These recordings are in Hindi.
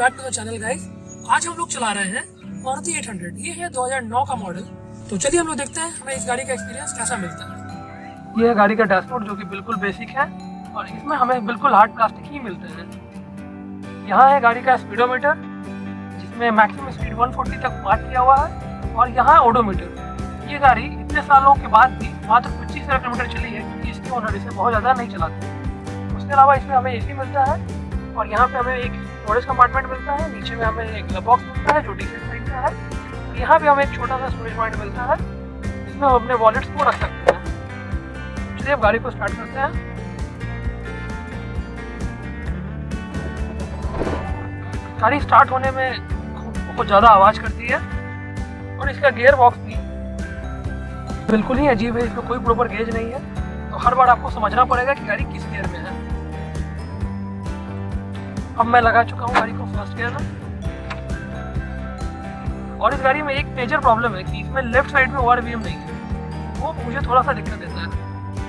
Back to the channel guys. आज हम लोग चला रहे हैं मारुति 800। ये है 2009 का मॉडल। तो चलिए हम लोग देखते हैं हमें इस गाड़ी का एक्सपीरियंस कैसा मिलता है। ये है गाड़ी का डैशबोर्ड जो कि बिल्कुल बेसिक है और इसमें हमें बिल्कुल हार्ड प्लास्टिक ही मिलते हैं। यहाँ है गाड़ी का स्पीडोमीटर जिसमें मैक्सिमम स्पीड 140 तक मार्क किया हुआ है और यहाँ ओडोमीटर। ये गाड़ी इतने सालों के बाद भी मात्र 25,000 किलोमीटर चली है क्योंकि इसके ओनर इसे बहुत ज़्यादा नहीं चलाते। उसके अलावा इसमें हमें AC मिलता है और यहाँ पे हमें एक स्टोरेज कंपार्टमेंट मिलता है। नीचे में हमें एक ग्लव बॉक्स मिलता है जो डिसेंट साइज का है। यहाँ पे हमें एक छोटा सा स्टोरेज पॉइंट मिलता है जिसमें हम अपने वॉलेट्स को रख सकते हैं। चलिए अब गाड़ी को स्टार्ट करते हैं। गाड़ी स्टार्ट होने में बहुत ज़्यादा आवाज़ करती है और इसका गियर बॉक्स भी बिल्कुल ही अजीब है। इसमें कोई प्रॉपर गेज नहीं है तो हर बार आपको समझना पड़ेगा कि गाड़ी किस गियर में है। अब मैं लगा चुका हूँ गाड़ी को फर्स्ट गियर में और इस गाड़ी में एक मेजर प्रॉब्लम है कि इसमें लेफ्ट साइड में ओवरवीएम नहीं है। वो मुझे थोड़ा सा दिक्कत देता है।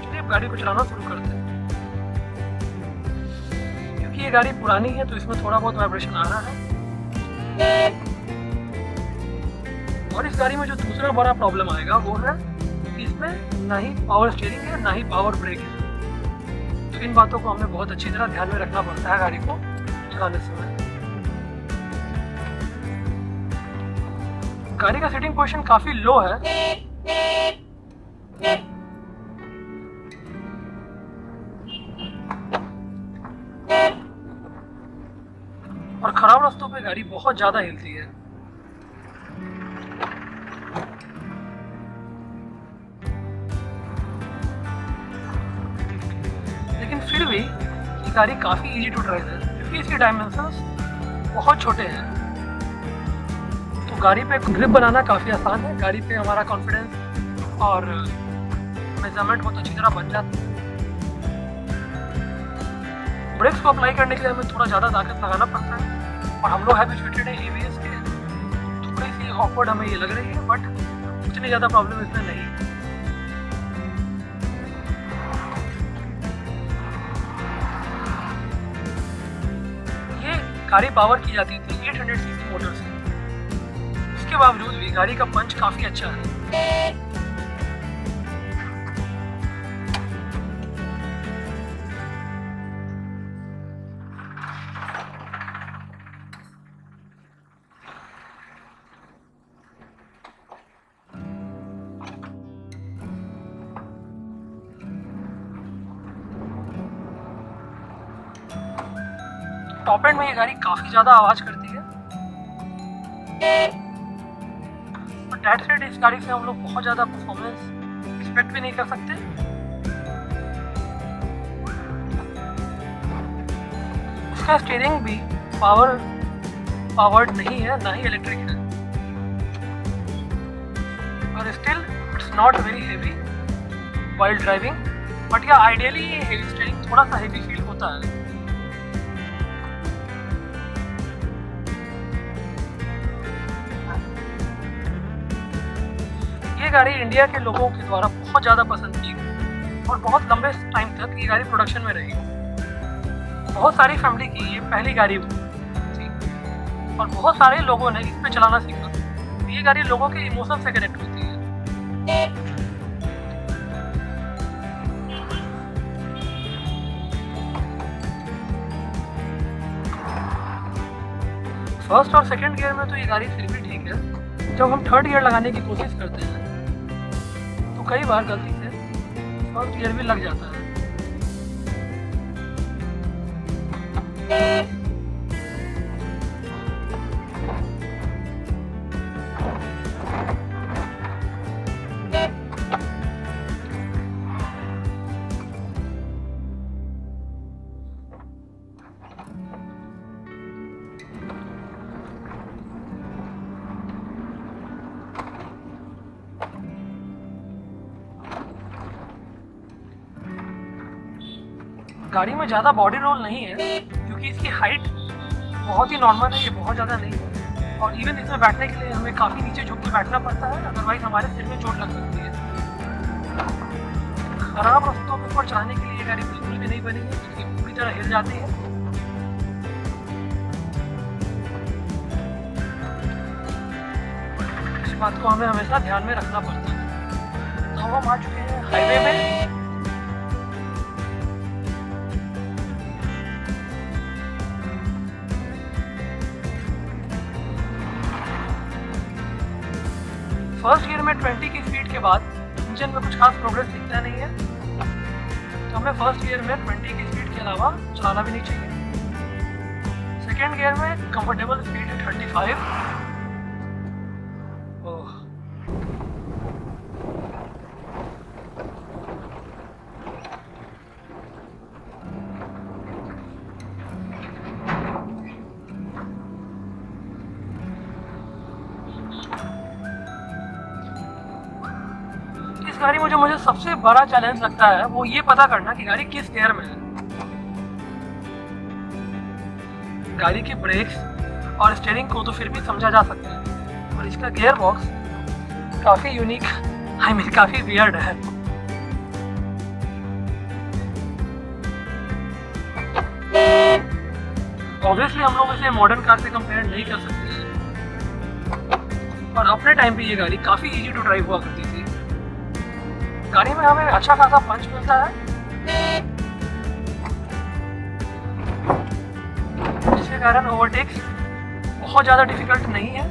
चलिए अब गाड़ी को चलाना शुरू करते हैं। क्योंकि ये गाड़ी पुरानी है तो इसमें थोड़ा बहुत वाइब्रेशन आ रहा है। और इस गाड़ी में जो दूसरा बड़ा प्रॉब्लम आएगा वो है कि इसमें ना ही पावर स्टीयरिंग है ना ही पावर ब्रेक है। तो इन बातों को हमें बहुत अच्छी तरह ध्यान में रखना पड़ता है गाड़ी को चलाने समय। गाड़ी का सीटिंग पोजीशन काफी लो है और खराब रास्तों पे गाड़ी बहुत ज्यादा हिलती है। लेकिन फिर भी ये गाड़ी काफ़ी इजी टू ड्राइव है क्योंकि इसके डायमेंशंस बहुत छोटे हैं। तो गाड़ी पे ग्रिप बनाना काफ़ी आसान है। गाड़ी पे हमारा कॉन्फिडेंस और मेजरमेंट बहुत अच्छी तरह बन जाता है। ब्रेक्स को अप्लाई करने के लिए हमें थोड़ा ज़्यादा ताकत लगाना पड़ता है और हम लोग हैबिचुएटेड है ABS के। थोड़ी सी ऑकवर्ड हमें ये लग रही है बट उतनी ज़्यादा प्रॉब्लम इसमें नहीं है। गाड़ी पावर की जाती थी 800 सीसी मोटर से। उसके बावजूद भी गाड़ी का पंच काफी अच्छा है। टॉप एंड में ये गाड़ी काफी ज्यादा आवाज करती है और दैट सेड इस गाड़ी से हम लोग बहुत ज्यादा परफॉर्मेंस एक्सपेक्ट भी नहीं कर सकते। इसका स्टीयरिंग भी पावर्ड नहीं है ना ही इलेक्ट्रिक है और still it's not very heavy while driving. But या आइडियली ये हेवी स्टीयरिंग थोड़ा सा हेवी फील होता है। ये गाड़ी इंडिया के लोगों के द्वारा बहुत ज़्यादा पसंद की गई और बहुत लंबे टाइम तक ये गाड़ी प्रोडक्शन में रही। बहुत सारी फैमिली की ये पहली गाड़ी थी और बहुत सारे लोगों ने इस पे चलाना सीखा। तो ये गाड़ी लोगों के इमोशन से कनेक्ट होती है। फर्स्ट और सेकंड गियर में तो ये गाड़ी फिर भी ठीक है। जब हम थर्ड गियर लगाने की कोशिश करते हैं तो कई बार गलती से फर्स्ट गियर भी लग जाता है। गाड़ी में ज़्यादा बॉडी रोल नहीं है क्योंकि इसकी हाइट बहुत ही नॉर्मल है। ये बहुत ज़्यादा नहीं है और इवन इसमें बैठने के लिए हमें काफ़ी नीचे झुक के बैठना पड़ता है, अदरवाइज हमारे सिर में चोट लग सकती है। खराब रास्तों के ऊपर चलाने के लिए ये गाड़ी बिल्कुल भी नहीं बनी है क्योंकि पूरी तरह हिल जाती है। बात को हमें हमेशा ध्यान में रखना पड़ता है। तो हम आ चुके हैं हाईवे में। फर्स्ट गियर में 20 की स्पीड के बाद इंजन में कुछ खास प्रोग्रेस दिखता नहीं है, तो हमें फर्स्ट गियर में 20 की स्पीड के अलावा चलाना भी नहीं चाहिए। सेकेंड गियर में कंफर्टेबल स्पीड है 35। इस गाड़ी में जो मुझे सबसे बड़ा चैलेंज लगता है वो ये पता करना कि गाड़ी किस गियर में है। गाड़ी की ब्रेक्स और स्टीयरिंग को तो फिर भी समझा जा सकता है, और इसका गियर बॉक्स काफी यूनिक, काफी वियर्ड है। ऑब्वियसली हम लोग इसे मॉडर्न कार से कंपेयर नहीं कर सकते हैं, और अपने टाइम पे ये गाड़ी काफी इजी टू ड्राइव हुआ करती थी। गाड़ी में हमें अच्छा खासा पंच मिलता है, जिसके कारण ओवरटेक्स बहुत ज़्यादा डिफिकल्ट नहीं है।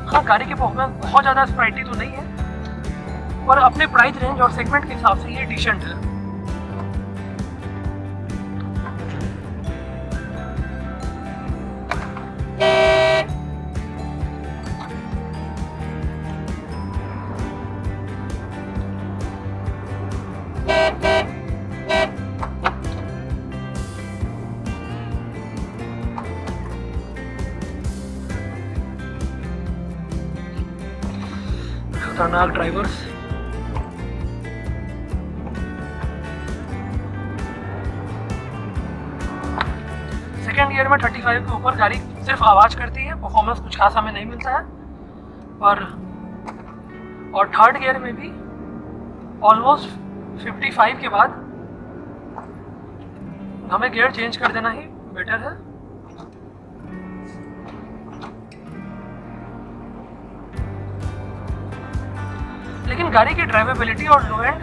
हाँ, गाड़ी की परफॉर्मेंस बहुत ज़्यादा स्प्राइटी तो नहीं है, पर अपने प्राइस रेंज और सेगमेंट के हिसाब से ये डिसेंट है। खतरनाक ड्राइवर्स। सेकेंड गियर में 35 के ऊपर गाड़ी सिर्फ आवाज करती है, परफॉर्मेंस कुछ खास हमें नहीं मिलता है। और थर्ड गियर में भी ऑलमोस्ट 55 के बाद हमें गियर चेंज कर देना ही बेटर है। लेकिन गाड़ी की ड्राइवेबिलिटी और लो एंड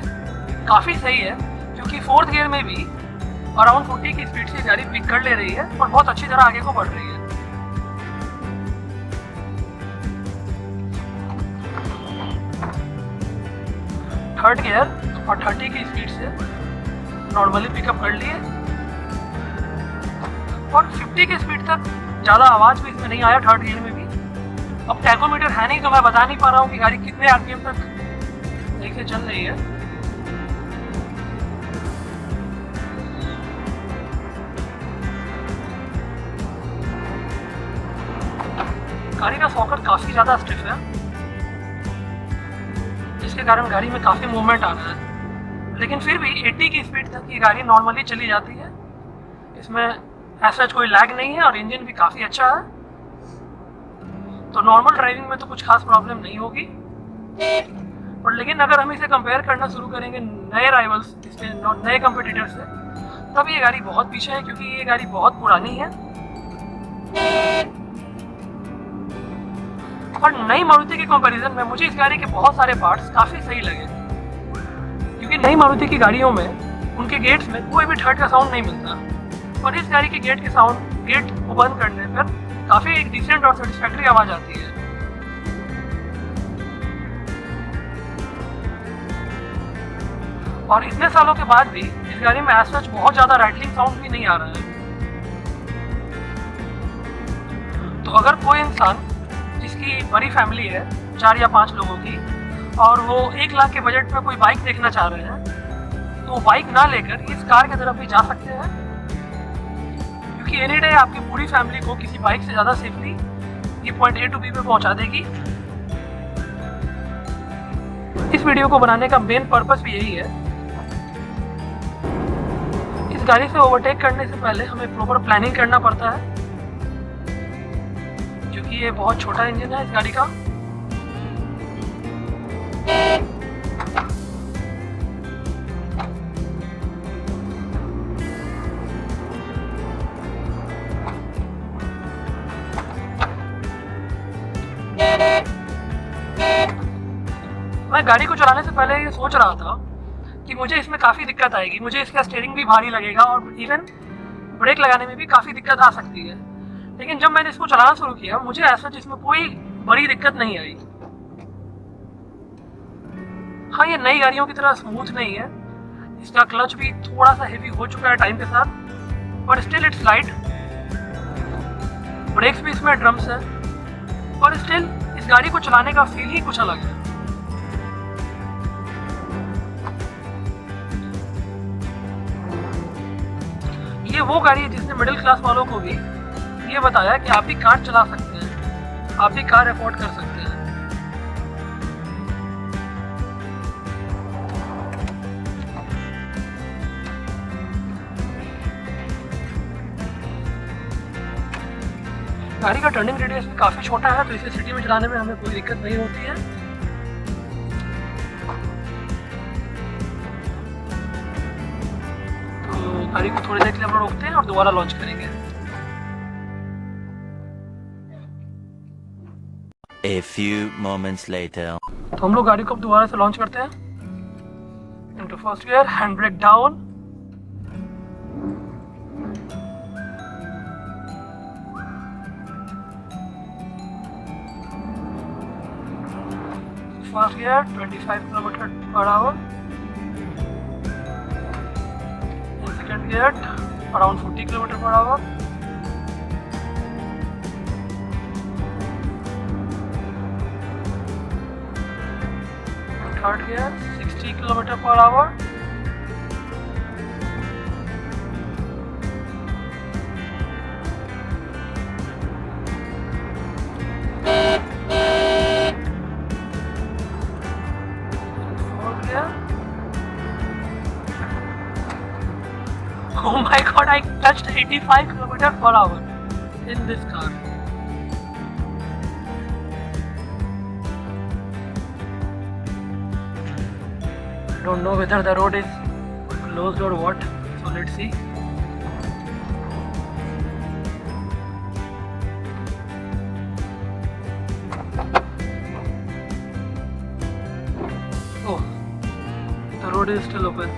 काफ़ी सही है, क्योंकि फोर्थ गियर में भी अराउंड 40 की स्पीड से गाड़ी पिक कर ले रही है और बहुत अच्छी तरह आगे को बढ़ रही है। थर्ड गियर और 30 की स्पीड से नॉर्मली पिकअप कर लिए, और 50 की स्पीड तक ज़्यादा आवाज़ भी इसमें नहीं आया थर्ड गियर में भी। अब टैकोमीटर है नहीं तो मैं बता नहीं पा रहा हूँ कि गाड़ी कितने आरपीएम तक सही से चल रही है। गाड़ी का सॉकेट काफ़ी ज़्यादा स्टिफ है, जिसके कारण गाड़ी में काफ़ी मूवमेंट आ रहा है। लेकिन फिर भी 80 की स्पीड तक ये गाड़ी नॉर्मली चली जाती है। इसमें ऐसा कोई लैग नहीं है और इंजन भी काफ़ी अच्छा है, तो नॉर्मल ड्राइविंग में तो कुछ खास प्रॉब्लम नहीं होगी। और लेकिन अगर हम इसे कंपेयर करना शुरू करेंगे नए राइवल्स, इसके नए कंपटीटर से, तब ये गाड़ी बहुत पीछे है, क्योंकि ये गाड़ी बहुत पुरानी है। और नई मारुति के कंपैरिजन में मुझे इस गाड़ी के बहुत सारे पार्ट्स काफ़ी सही लगे, क्योंकि नई मारुति की गाड़ियों में उनके गेट्स में कोई भी थर्ड का साउंड नहीं मिलता, और इस गाड़ी के गेट को बंद करने पर काफ़ी एक डिसेंट और सेटिस्फैक्ट्री आवाज़ आती है। और इतने सालों के बाद भी इस गाड़ी में एज सच बहुत ज़्यादा राइटलिंग साउंड भी नहीं आ रहा है। तो अगर कोई इंसान जिसकी बड़ी फैमिली है 4 या 5 लोगों की, और वो 1 लाख के बजट में कोई बाइक देखना चाह रहे हैं, तो बाइक ना लेकर इस कार की तरफ भी जा सकते हैं, क्योंकि एनी डे आपकी पूरी फैमिली को किसी बाइक से ज़्यादा सेफली ये पॉइंट A to B पे पहुंचा देगी। इस वीडियो को बनाने का मेन पर्पस भी यही है। इस गाड़ी से ओवरटेक करने से पहले हमें प्रॉपर प्लानिंग करना पड़ता है, क्योंकि ये बहुत छोटा इंजन है इस गाड़ी का। मैं गाड़ी को चलाने से पहले ये सोच रहा था कि मुझे इसमें काफ़ी दिक्कत आएगी, मुझे इसका स्टीयरिंग भी भारी लगेगा और इवन ब्रेक लगाने में भी काफ़ी दिक्कत आ सकती है। लेकिन जब मैंने इसको चलाना शुरू किया मुझे ऐसा इसमें कोई बड़ी दिक्कत नहीं आई। हाँ, ये नई गाड़ियों की तरह स्मूथ नहीं है, इसका क्लच भी थोड़ा सा हेवी हो चुका है टाइम के साथ, पर स्टिल इट्स लाइट। ब्रेक्स भी इसमें ड्रम्स है, और स्टिल इस गाड़ी को चलाने का फील ही कुछ अलग है। ये वो गाड़ी है जिसने मिडिल क्लास वालों को भी ये बताया कि आप भी कार चला सकते हैं, आप भी कार अफोर्ड कर सकते हैं। गाड़ी का टर्निंग रेडियस भी काफ़ी छोटा है, तो इसे सिटी में चलाने में हमें कोई दिक्कत नहीं होती है। तो गाड़ी को थोड़ी देर के लिए हम रोकते हैं और दोबारा लॉन्च करेंगे। A few moments later. तो हम लोग गाड़ी को अब दोबारा से लॉन्च करते हैं। Into first gear, hand brake down, first gear 25 kilometre per hour, second gear around 40 kilometre per hour, third gear 60 kilometre per hour, Oh my god, I touched 85 km per hour in this car. I don't know whether the road is closed or what, so let's see. Oh, the road is still open.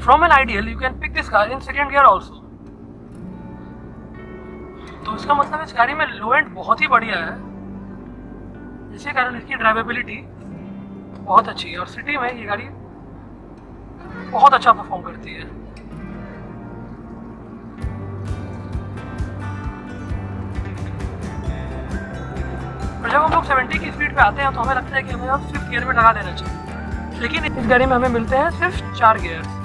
From an ideal, you can pick this car in second gear also. तो इसका मतलब इस गाड़ी में लो एंड बहुत ही बढ़िया है, जिसके कारण इसकी ड्राइवेबिलिटी बहुत अच्छी है और सिटी में ये गाड़ी बहुत अच्छा परफॉर्म करती है। और जब हम लोग 70 की स्पीड पे आते हैं तो हमें लगता है कि हमें अब 5th गियर में लगा देना चाहिए, लेकिन इस गाड़ी में हमें मिलते हैं सिर्फ 4 गियर्स।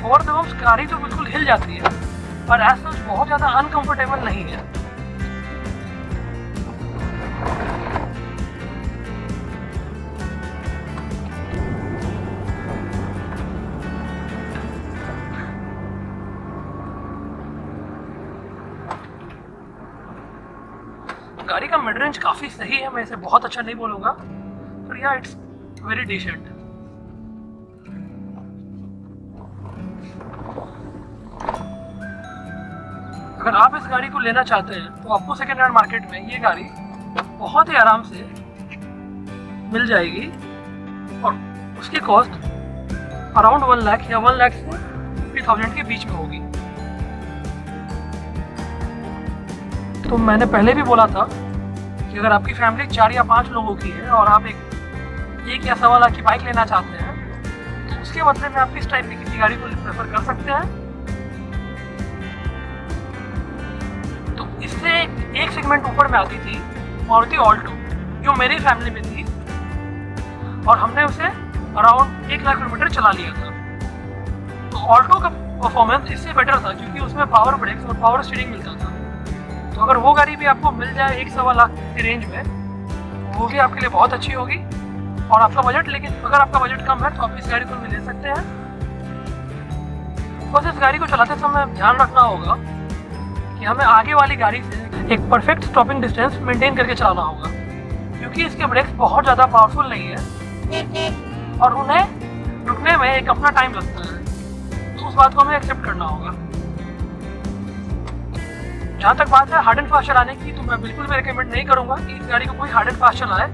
और जब हम गाड़ी तो बिल्कुल हिल जाती है, पर ऐसा बहुत ज़्यादा अनकंफर्टेबल नहीं है। गाड़ी का मिड रेंज काफ़ी सही है, मैं इसे बहुत अच्छा नहीं बोलूँगा, पर या इट्स वेरी डिसेंट। अगर आप इस गाड़ी को लेना चाहते हैं तो आपको सेकेंड हैंड मार्केट में ये गाड़ी बहुत ही आराम से मिल जाएगी और उसकी कॉस्ट अराउंड 1 लाख या 1 लाख से 50,000 के बीच में होगी। तो मैंने पहले भी बोला था कि अगर आपकी फैमिली 4 या 5 लोगों की है और आप एक या 1.25 लाख की बाइक लेना चाहते हैं तो उसके बदले में आप इस टाइप की किसी गाड़ी को प्रेफर कर सकते हैं। तो इससे एक सेगमेंट ऊपर में आती थी मारुति ऑल्टो, जो मेरी फैमिली में थी, और हमने उसे अराउंड 1 लाख किलोमीटर चला लिया था। तो ऑल्टो का परफॉर्मेंस इससे बेटर था क्योंकि उसमें पावर ब्रेक्स और पावर स्टीयरिंग मिलता था। तो अगर वो गाड़ी भी आपको मिल जाए 1-1.25 लाख की रेंज में, वो भी आपके लिए बहुत अच्छी होगी। और आपका बजट, लेकिन अगर आपका बजट कम है तो आप इस गाड़ी को भी ले सकते हैं। बस इस गाड़ी को चलाते समय ध्यान रखना होगा कि हमें आगे वाली गाड़ी से एक परफेक्ट स्टॉपिंग डिस्टेंस मेंटेन करके चलाना होगा, क्योंकि इसके ब्रेक्स बहुत ज़्यादा पावरफुल नहीं है और उन्हें रुकने में एक अपना टाइम लगता है, तो उस बात को हमें एक्सेप्ट करना होगा। जहाँ तक बात है हार्ड एंड फास्ट चलाने की, तो मैं बिल्कुल भी रिकमेंड नहीं करूँगा कि इस गाड़ी को कोई हार्ड एंड फास्ट चलाए,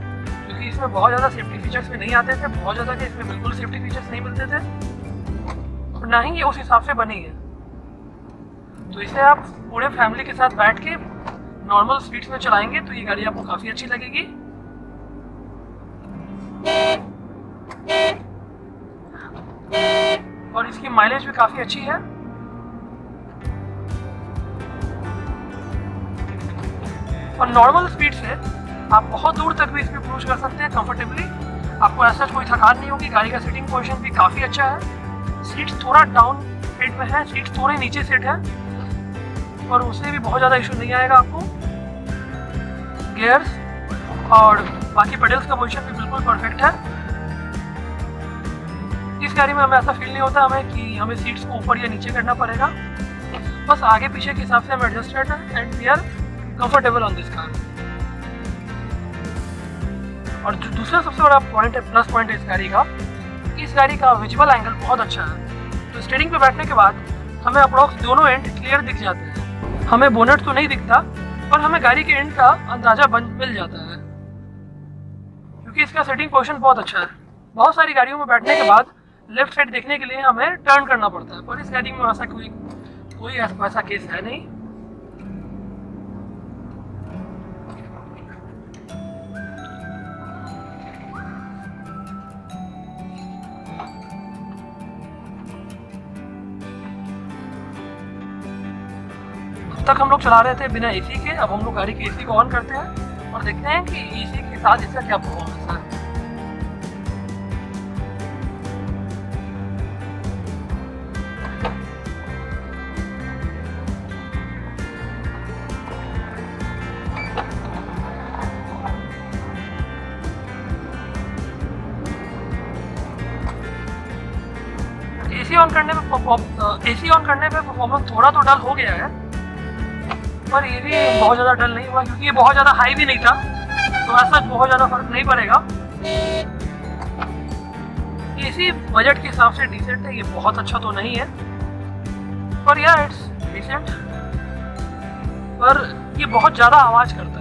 क्योंकि इसमें बहुत ज़्यादा सेफ्टी फीचर्स भी नहीं आते थे, बहुत ज़्यादा के इसमें बिल्कुल सेफ्टी फीचर्स नहीं मिलते थे और ना ही ये उस हिसाब से बनी है। तो इसे आप पूरे फैमिली के साथ बैठ के नॉर्मल स्पीड्स में चलाएंगे तो ये गाड़ी आपको काफ़ी अच्छी लगेगी। और इसकी माइलेज भी काफ़ी अच्छी है। और नॉर्मल स्पीड से आप बहुत दूर तक भी इसमें क्रूज कर सकते हैं कंफर्टेबली। आपको ऐसा कोई थकान नहीं होगी। गाड़ी का सीटिंग पोजीशन भी काफ़ी अच्छा है। सीट्स थोड़ा डाउन सीट में है, सीट्स थोड़े नीचे सीट है, और उससे भी बहुत ज़्यादा इशू नहीं आएगा आपको। गियर्स और बाकी पेडल्स का पोजीशन भी बिल्कुल परफेक्ट है। इस गाड़ी में हमें ऐसा फील नहीं होता हमें कि हमें सीट्स को ऊपर या नीचे करना पड़ेगा। बस आगे पीछे के हिसाब से हम एडजस्टेड है and we are comfortable on this car. और जो दूसरा सबसे बड़ा पॉइंट है, प्लस पॉइंट है इस गाड़ी का, इस गाड़ी का विजुअल एंगल बहुत अच्छा है। तो स्टीयरिंग पे बैठने के बाद हमें अप्रॉक्स दोनों एंड क्लियर दिख जाते हैं। हमें बोनेट तो नहीं दिखता, पर हमें गाड़ी के एंड का अंदाजा मिल जाता है, क्योंकि इसका सेटिंग पोजीशन बहुत अच्छा है। बहुत सारी गाड़ियों में बैठने के बाद लेफ्ट साइड देखने के लिए हमें टर्न करना पड़ता है, पर इस गाड़ी में ऐसा कोई ऐसा केस है नहीं। अब तक हम लोग चला रहे थे बिना एसी के, अब हम लोग गाड़ी के एसी को ऑन करते हैं और देखते हैं कि एसी के साथ इसका क्या परफॉर्मेंस है। एसी ऑन करने पे परफॉर्मेंस थोड़ा तो डल हो गया है, पर ये भी बहुत ज़्यादा डल नहीं हुआ, क्योंकि ये बहुत ज़्यादा हाई भी नहीं था, तो ऐसा बहुत ज़्यादा फर्क नहीं पड़ेगा। एसी बजट के हिसाब से डिसेंट है, ये बहुत अच्छा तो नहीं है, पर यार इट्स डिसेंट। पर ये बहुत ज़्यादा आवाज़ करता है।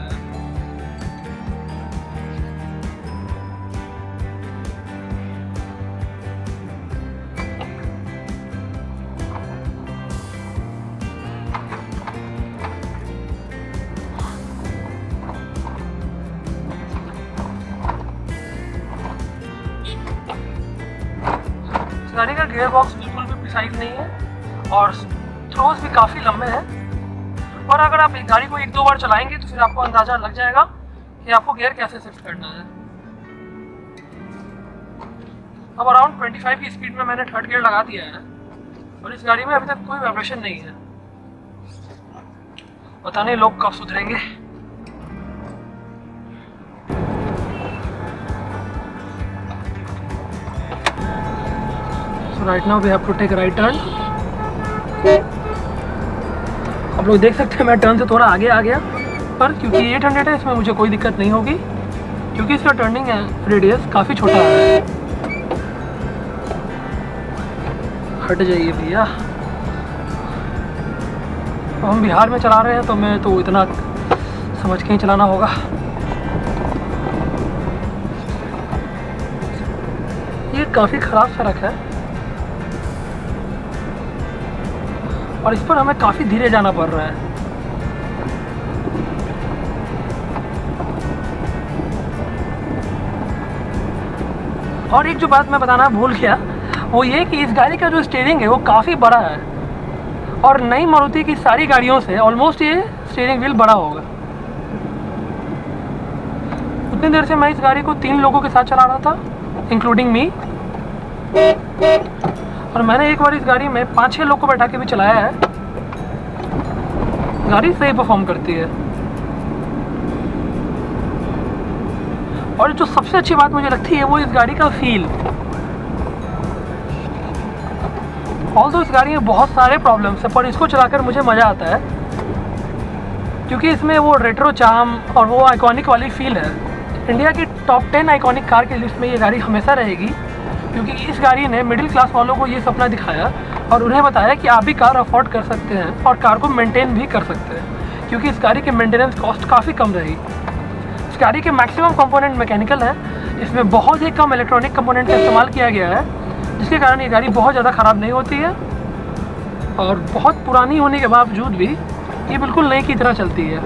गाड़ी का गियर बॉक्स बिल्कुल भी प्रिसाइज नहीं है और थ्रोज भी काफ़ी लंबे हैं। और अगर आप एक गाड़ी को 1-2 बार चलाएंगे तो फिर आपको अंदाज़ा लग जाएगा कि आपको गियर कैसे शिफ्ट करना है। अब अराउंड 25 की स्पीड में मैंने थर्ड गियर लगा दिया है और इस गाड़ी में अभी तक कोई वाइब्रेशन नहीं है। पता नहीं लोग कब सुधरेंगे। Right now we have to take right turn. आप लोग देख सकते हैं मैं टर्न से थोड़ा आगे आ गया, पर क्योंकि 800 है इसमें मुझे कोई दिक्कत नहीं होगी, क्योंकि इसका टर्निंग रेडियस काफ़ी छोटा है। हट जाइए भैया। हम बिहार में चला रहे हैं तो मैं तो इतना समझ के ही चलाना होगा। ये काफ़ी ख़राब सड़क है और इस पर हमें काफ़ी धीरे जाना पड़ रहा है। और एक जो बात मैं बताना भूल गया, वो ये कि इस गाड़ी का जो स्टीयरिंग है वो काफ़ी बड़ा है और नई मारुति की सारी गाड़ियों से ऑलमोस्ट ये स्टीयरिंग व्हील बड़ा होगा। उतनी देर से मैं इस गाड़ी को 3 लोगों के साथ चला रहा था, इंक्लूडिंग मी, और मैंने एक बार इस गाड़ी में 5-6 लोग को बैठा के भी चलाया है। गाड़ी सही परफॉर्म करती है। और जो सबसे अच्छी बात मुझे लगती है वो इस गाड़ी का फील। ऑल्दो इस गाड़ी में बहुत सारे प्रॉब्लम्स हैं, पर इसको चलाकर मुझे मज़ा आता है क्योंकि इसमें वो रेट्रो चार्म और वो आइकॉनिक वाली फील है। इंडिया की टॉप 10 आइकॉनिक कार की लिस्ट में ये गाड़ी हमेशा रहेगी क्योंकि इस गाड़ी ने मिडिल क्लास वालों को ये सपना दिखाया और उन्हें बताया कि आप भी कार अफोर्ड कर सकते हैं और कार को मेंटेन भी कर सकते हैं, क्योंकि इस गाड़ी की मेंटेनेंस कॉस्ट काफ़ी कम रही। इस गाड़ी के मैक्सिमम कंपोनेंट मैकेनिकल है, इसमें बहुत ही कम इलेक्ट्रॉनिक कंपोनेंट का इस्तेमाल किया गया है, जिसके कारण ये गाड़ी बहुत ज़्यादा ख़राब नहीं होती है और बहुत पुरानी होने के बावजूद भी ये बिल्कुल नई की तरह चलती है।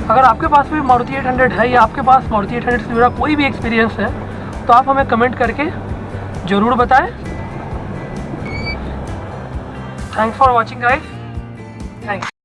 अगर आपके पास भी मारुति 800 है या आपके पास मारुति 800 से जुड़ा कोई भी एक्सपीरियंस है तो आप हमें कमेंट करके ज़रूर बताएं। Thanks for watching guys.